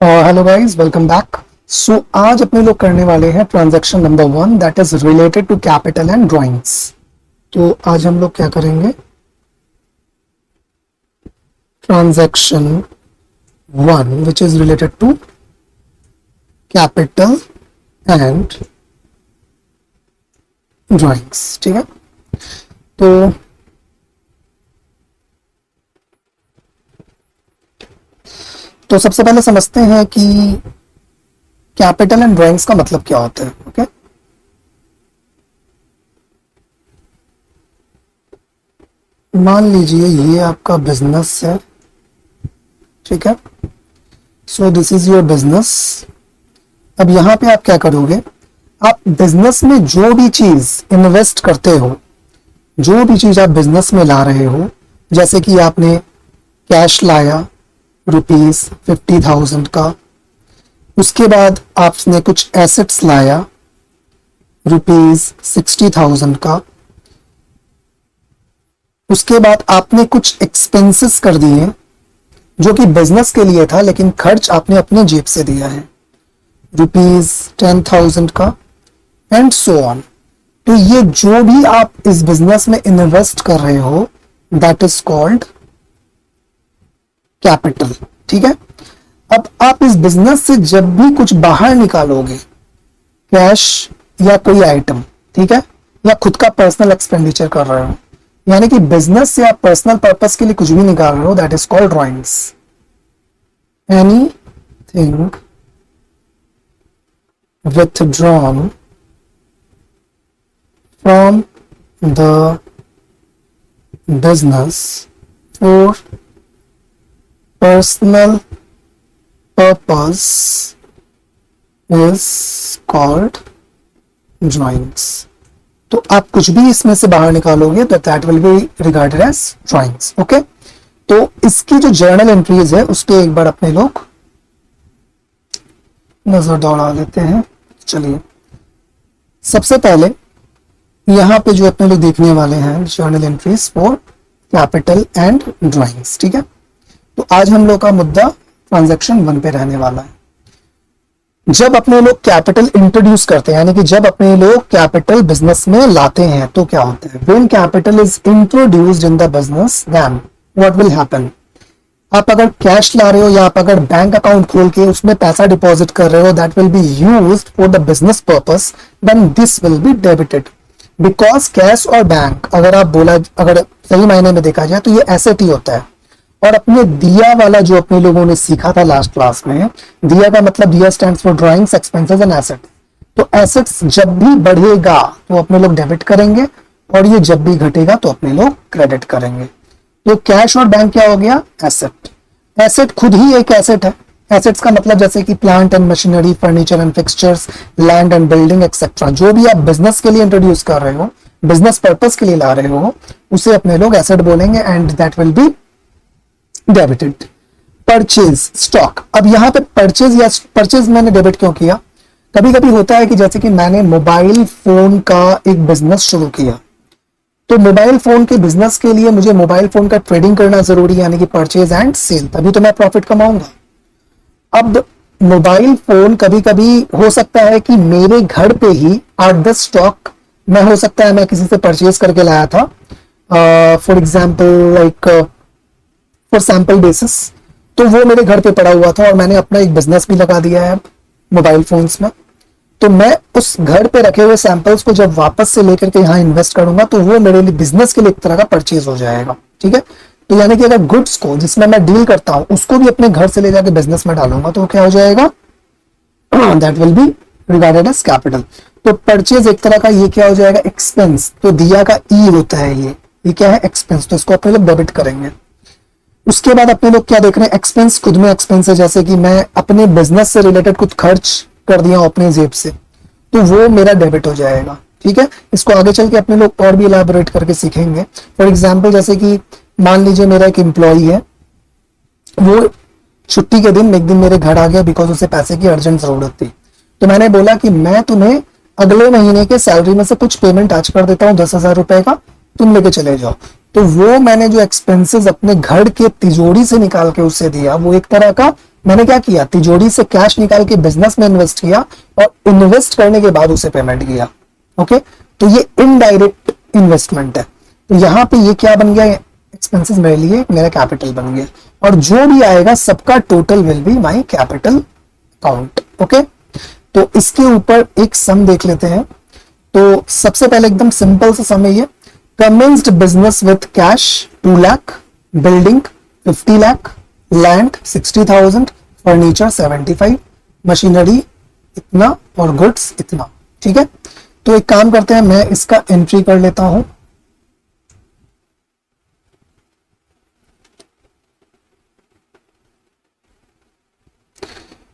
Hello guys, welcome back. So आज अपने लोग करने वाले हैं transaction number 1 that is related to capital and drawings. तो आज हम लोग क्या करेंगे, transaction 1 which is related to capital and drawings. ठीक है, तो सबसे पहले समझते हैं कि कैपिटल एंड ड्राइंग्स का मतलब क्या होता है। ओके, मान लीजिए ये आपका बिजनेस है। ठीक है, so this is your business. अब यहां पे आप क्या करोगे, आप बिजनेस में जो भी चीज इन्वेस्ट करते हो, जो भी चीज आप बिजनेस में ला रहे हो, जैसे कि आपने कैश लाया ₹50,000 का, उसके बाद आपने कुछ एसेट्स लाया ₹60,000 का, उसके बाद आपने कुछ एक्सपेंसेस कर दिए जो कि बिजनेस के लिए था लेकिन खर्च आपने अपने जेब से दिया है ₹10,000 का, एंड सो ऑन। तो ये जो भी आप इस बिजनेस में इन्वेस्ट कर रहे हो दैट इज कॉल्ड कैपिटल। ठीक है, अब आप इस बिजनेस से जब भी कुछ बाहर निकालोगे, कैश या कोई आइटम, ठीक है, या खुद का पर्सनल एक्सपेंडिचर कर रहे हो, यानी कि बिजनेस से आप पर्सनल पर्पस के लिए कुछ भी निकाल रहे हो, that is called drawings. Anything withdrawn from the business for personal purpose is called drawings। तो आप कुछ भी इसमें से बाहर निकालोगे तो that will be regarded as drawings. Okay, तो इसकी जो जर्नल एंट्रीज है उस पर एक बार अपने लोग नजर दौड़ा लेते हैं। चलिए, सबसे पहले यहां पे जो अपने लोग देखने वाले हैं journal entries for capital and drawings. ठीक है, तो आज हम लोग का मुद्दा ट्रांजैक्शन 1 पे रहने वाला है। जब अपने लोग कैपिटल इंट्रोड्यूस करते हैं, यानी कि जब अपने लोग कैपिटल बिजनेस में लाते हैं तो क्या होता है, when capital is introduced in the business then what will happen. आप अगर कैश ला रहे हो या आप अगर बैंक अकाउंट खोल के उसमें पैसा डिपॉजिट कर रहे हो, that will be used for the business purpose, then this will be debited. Because cash और बैंक अगर सही मायने में देखा जाए तो ये एसेट ही होता है। और अपने दिया वाला जो अपने लोगों ने सीखा था लास्ट क्लास में, दिया का मतलब दिया stands for drawings, expenses and asset. तो एसेट्स जब भी बढ़ेगा तो अपने लोग डेबिट करेंगे और ये जब भी घटेगा तो अपने लोग क्रेडिट करेंगे। तो कैश और बैंक क्या हो गया, एसेट। एसेट खुद ही एक एसेट है। एसेट्स का मतलब जैसे कि plant and machinery, furniture and fixtures, land and building etcetera, जो भी आप बिजनेस के लिए इंट्रोड्यूस कर रहे हो, बिजनेस पर्पस के लिए ला रहे हो, उसे अपने लोग एसेट बोलेंगे and that will be debited. Purchase, stock. अब यहां पे परचेज मैंने डेबिट क्यों किया, कभी कभी होता है कि जैसे कि मैंने मोबाइल फोन का एक बिजनेस शुरू किया, तो मोबाइल फोन के बिजनेस के लिए मुझे मोबाइल फोन का ट्रेडिंग करना जरूरी है, यानी कि परचेज एंड सेल, तभी तो मैं प्रॉफिट कमाऊंगा। अब मोबाइल फोन कभी कभी हो सकता है कि मेरे घर पे ही 8-10 स्टॉक में हो सकता है मैं किसी से परचेज करके लाया था, for example like for sample basis, तो वो मेरे घर पे पड़ा हुआ था और मैंने अपना एक बिजनेस भी लगा दिया है मोबाइल फोन्स में। तो मैं उस घर पे रखे हुए सैंपल्स को जब वापस से लेकर के यहाँ इन्वेस्ट करूंगा तो वो मेरे लिए बिजनेस के लिए एक तरह का परचेज हो जाएगा। ठीक है, तो यानी कि अगर गुड्स को जिसमें मैं डील करता हूं उसको भी अपने घर से ले जाकर बिजनेस में डालूंगा तो क्या हो जाएगा, that will be regarded as capital. तो परचेज एक तरह का ये क्या हो जाएगा, एक्सपेंस। तो दिया का ई होता है, ये क्या है, एक्सपेंस, तो इसको अपने लोग डेबिट करेंगे। उसके बाद अपने लोग क्या देख रहे हैं, एक्सपेंस खुद में एक्सपेंस है, जैसे कि मैं अपने बिजनेस से रिलेटेड कुछ खर्च कर दिया अपने जेब से, तो वो मेरा डेबिट हो जाएगा। ठीक है, इसको आगे चल के अपने लोग और भी इलाबोरेट करके सीखेंगे। फॉर एग्जांपल जैसे कि मान लीजिए मेरा एक एम्प्लॉई है, वो छुट्टी के दिन एक दिन मेरे घर आ गया बिकॉज उसे पैसे की अर्जेंट जरूरत थी। तो मैंने बोला कि मैं तुम्हें अगले महीने के सैलरी में से कुछ पेमेंट आज कर देता हूँ, 10,000 रुपए का, तुम लेके चले जाओ। तो वो मैंने जो एक्सपेंसेस अपने घर के तिजोरी से निकाल के उसे दिया, वो एक तरह का मैंने क्या किया, तिजोरी से कैश निकाल के बिजनेस में इन्वेस्ट किया और इन्वेस्ट करने के बाद उसे पेमेंट किया। ओके, तो ये इनडायरेक्ट इन्वेस्टमेंट है। तो यहाँ पे ये क्या बन गया, एक्सपेंसेस मेरे लिए मेरा कैपिटल बन गया, और जो भी आएगा सबका total will be my capital account. Okay, तो इसके ऊपर एक सम देख लेते हैं। तो सबसे पहले एकदम सिंपल सा सम है ये, commenced business with cash 2 lakh, building 50 lakh, land 60,000, furniture 75, machinery इतना और गुड्स इतना। ठीक है, तो एक काम करते हैं, मैं इसका एंट्री कर लेता हूं।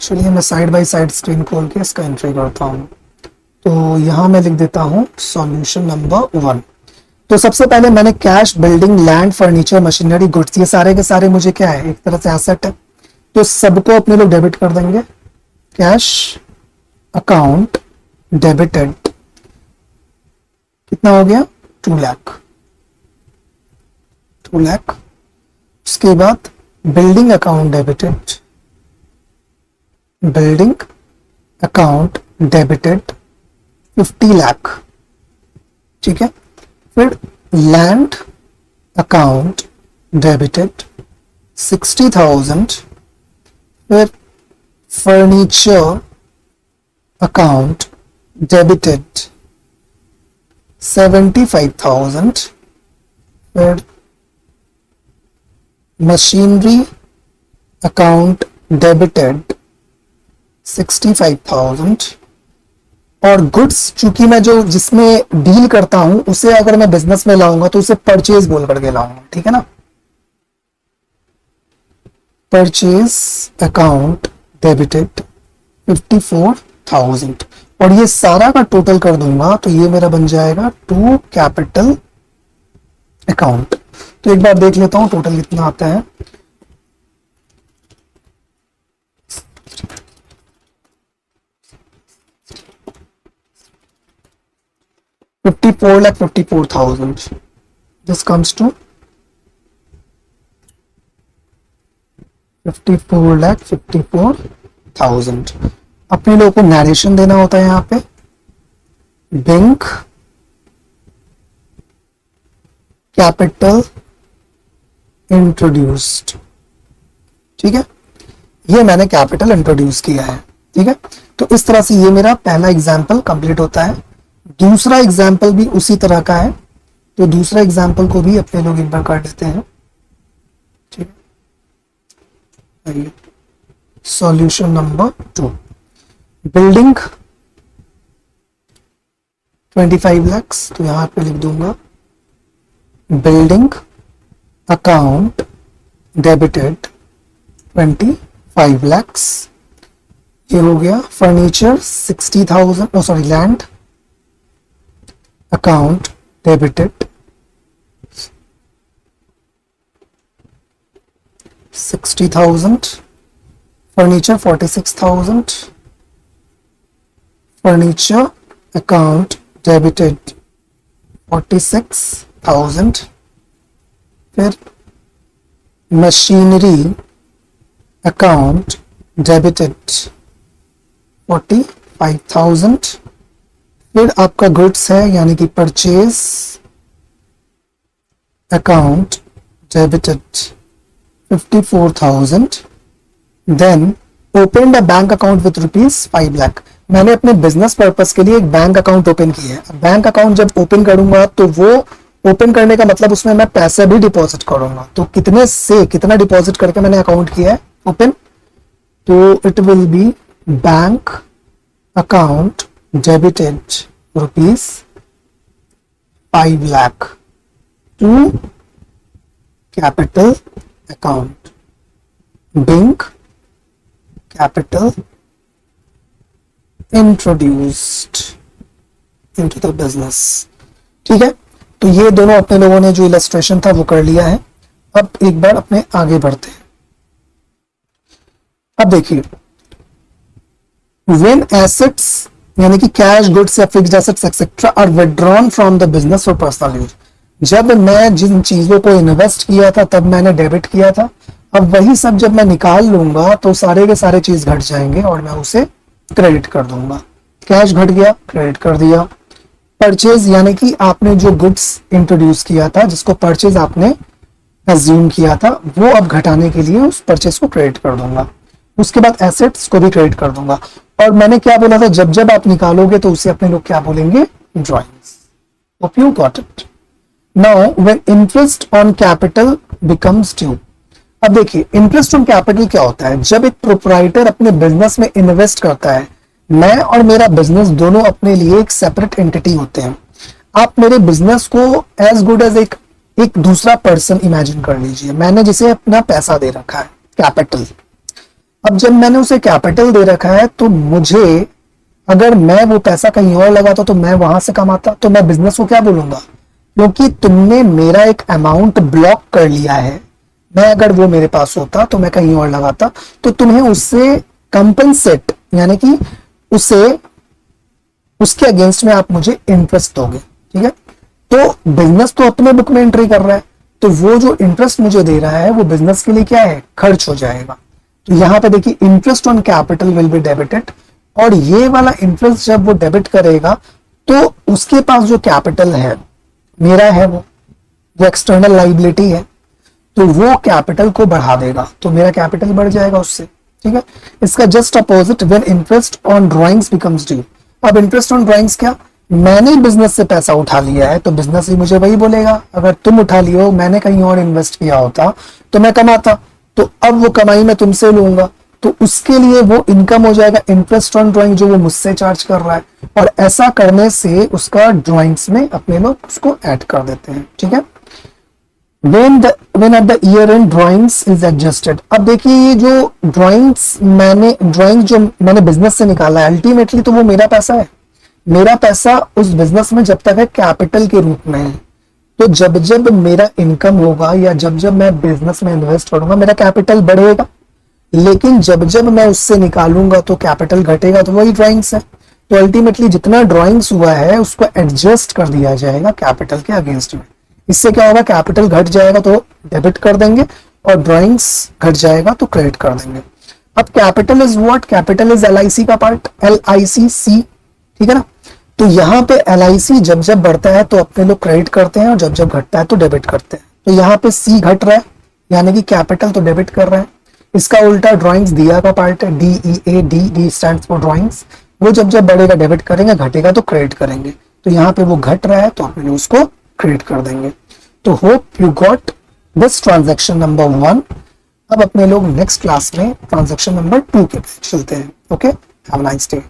चलिए मैं साइड बाय साइड स्क्रीन खोल के इसका एंट्री करता हूं। तो यहां मैं लिख देता हूं सॉल्यूशन नंबर 1। तो सबसे पहले मैंने cash, building, land, furniture, machinery, goods, ये सारे के सारे मुझे क्या है, एक तरह से एसेट है, तो सबको अपने लोग डेबिट कर देंगे। कैश अकाउंट डेबिटेड, कितना हो गया 2 लाख, 2 लाख। उसके बाद building account debited, building account debited 50 lakh. ठीक है, फिर लैंड अकाउंट डेबिटेड 60,000, फिर फर्नीचर अकाउंट डेबिटेड 75,000, फिर मशीनरी अकाउंट डेबिटेड 65,000, और गुड्स चूंकि मैं जो जिसमें डील करता हूं उसे अगर मैं बिजनेस में लाऊंगा तो उसे परचेज बोल करके लाऊंगा। ठीक है ना, परचेज अकाउंट डेबिटेड 54,000, और ये सारा का टोटल कर दूंगा तो ये मेरा बन जाएगा टू कैपिटल अकाउंट। तो एक बार देख लेता हूं टोटल कितना आता है। $54,54,000. This comes to 54,54,000. अपने लोगों को नरेशन देना होता है यहाँ पे, बैंक कैपिटल इंट्रोड्यूस्ड। ठीक है, ये मैंने कैपिटल इंट्रोड्यूस किया है। ठीक है, तो इस तरह से ये मेरा पहला एग्जाम्पल कंप्लीट होता है। दूसरा एग्जाम्पल भी उसी तरह का है, तो दूसरा एग्जाम्पल को भी अपने लोग एक बार कर लेते हैं। ठीक है, सॉल्यूशन नंबर 2, बिल्डिंग 25 लाख, तो यहां पे लिख दूंगा बिल्डिंग अकाउंट डेबिटेड 25 लाख। ये हो गया। Furniture 60,000, sorry, land account debited 60,000, furniture 46,000, furniture account debited 46,000, फिर machinery account debited 45,000, फिर आपका गुड्स है यानी कि purchase account debited 54,000, then open a bank account with ₹5 lakh. मैंने अपने बिजनेस पर्पस के लिए एक बैंक अकाउंट ओपन किया है। बैंक अकाउंट जब ओपन करूंगा तो वो ओपन करने का मतलब उसमें मैं पैसे भी डिपॉजिट करूंगा। तो कितने से कितना डिपॉजिट करके मैंने अकाउंट किया है ओपन, तो it will be bank account debited ₹5 lakh to capital account, bank capital introduced into the business. ठीक है, तो ये दोनों अपने लोगों ने जो इलस्ट्रेशन था वो कर लिया है। अब एक बार अपने आगे बढ़ते हैं। अब देखिए, व्हेन एसेट्स यानी कि कैश, गुड्स या fixed assets etcetera are withdrawn from the business for personal use, जब मैं जिन चीजों को इन्वेस्ट किया था तब मैंने डेबिट किया था, अब वही सब जब मैं निकाल लूंगा तो सारे के सारे चीज घट जाएंगे और मैं उसे क्रेडिट कर दूंगा। कैश घट गया, क्रेडिट कर दिया। परचेज यानी कि आपने जो गुड्स इंट्रोड्यूस किया था, जिसको परचेज आपने एज्यूम किया था, वो अब घटाने के लिए उस परचेज को क्रेडिट कर दूंगा। उसके बाद एसेट्स को भी क्रेडिट कर दूंगा। और मैंने क्या बोला था, जब जब आप निकालोगे तो उसे अपने लोग क्या बोलेंगे, drawings. Hope you got it. Now when interest on capital becomes due. अब देखिए इंटरेस्ट ऑन कैपिटल क्या होता है। जब एक प्रोप्राइटर अपने बिजनेस में इन्वेस्ट करता है, मैं और मेरा बिजनेस दोनों अपने लिए एक सेपरेट एंटिटी होते हैं। आप मेरे बिजनेस को एज गुड एज एक दूसरा पर्सन इमेजिन कर लीजिए। मैंने जिसे अपना पैसा दे रखा है, कैपिटल। अब जब मैंने उसे कैपिटल दे रखा है तो मुझे, अगर मैं वो पैसा कहीं और लगाता तो मैं वहां से कमाता, तो मैं बिजनेस को क्या बोलूंगा, क्योंकि तुमने मेरा एक अमाउंट ब्लॉक कर लिया है। मैं अगर वो मेरे पास होता तो मैं कहीं और लगाता, तो तुम्हें उससे कंपनसेट यानी कि उसके अगेंस्ट में आप मुझे इंटरेस्ट दोगे। ठीक है, तो बिजनेस तो अपने बुक में एंट्री कर रहा है, तो वो जो इंटरेस्ट मुझे दे रहा है वो बिजनेस के लिए क्या है, खर्च हो जाएगा। तो यहां पे देखिए interest on capital will be debited, और ये वाला इंटरेस्ट जब वो डेबिट करेगा तो उसके पास जो कैपिटल है मेरा है, वो एक्सटर्नल लाइबिलिटी है, तो वो कैपिटल को बढ़ा देगा, तो मेरा कैपिटल बढ़ जाएगा उससे। ठीक है, इसका just opposite when interest on drawings becomes due. अब इंटरेस्ट ऑन ड्राइंग्स क्या, मैंने बिजनेस से पैसा उठा लिया है तो बिजनेस ही मुझे वही बोलेगा। अगर तुम उठा लियो, मैंने कहीं और इन्वेस्ट किया होता तो मैं कमाता, तो अब वो कमाई मैं तुमसे लूंगा, तो उसके लिए वो इनकम हो जाएगा इंटरेस्ट ऑन ड्राइंग, जो वो मुझसे चार्ज कर रहा है। और ऐसा करने से उसका ड्राइंग्स में अपने लोग उसको ऐड कर देते हैं। ठीक है, when at the year end drawings is adjusted। अब देखिए ये जो ड्राइंग जो मैंने बिजनेस से निकाला है, अल्टीमेटली तो वो मेरा पैसा है। मेरा पैसा उस बिजनेस में जब तक है कैपिटल के रूप में है, तो जब जब मेरा इनकम होगा या जब जब मैं बिजनेस में इन्वेस्ट करूंगा मेरा कैपिटल बढ़ेगा, लेकिन जब जब मैं उससे निकालूंगा तो कैपिटल घटेगा, तो वही ड्राइंग्स है। तो अल्टीमेटली जितना ड्राइंग्स हुआ है उसको एडजस्ट कर दिया जाएगा कैपिटल के अगेंस्ट में। इससे क्या होगा, कैपिटल घट जाएगा तो डेबिट कर देंगे, और ड्राइंग्स घट जाएगा तो क्रेडिट कर देंगे। अब capital is what, capital is LIC का पार्ट, LIC। ठीक है ना, तो यहाँ पे LIC जब जब बढ़ता है तो अपने लोग क्रेडिट करते हैं, और जब जब घटता है तो डेबिट करते हैं। तो यहाँ पे C घट रहा है, यानी कि कैपिटल तो डेबिट कर रहा है। इसका उल्टा ड्राइंग्स दिया का पार्ट है, DEA स्टैंड्स फॉर ड्राइंग्स। वो जब जब बढ़ेगा डेबिट करेंगे, घटेगा तो क्रेडिट करेंगे। तो यहाँ पे वो घट रहा है तो अपने लोग उसको क्रिएट कर देंगे। तो hope you got this transaction number 1। अब अपने लोग नेक्स्ट क्लास में ट्रांजैक्शन नंबर 2 के चलते हैं। Okay, have a nice day.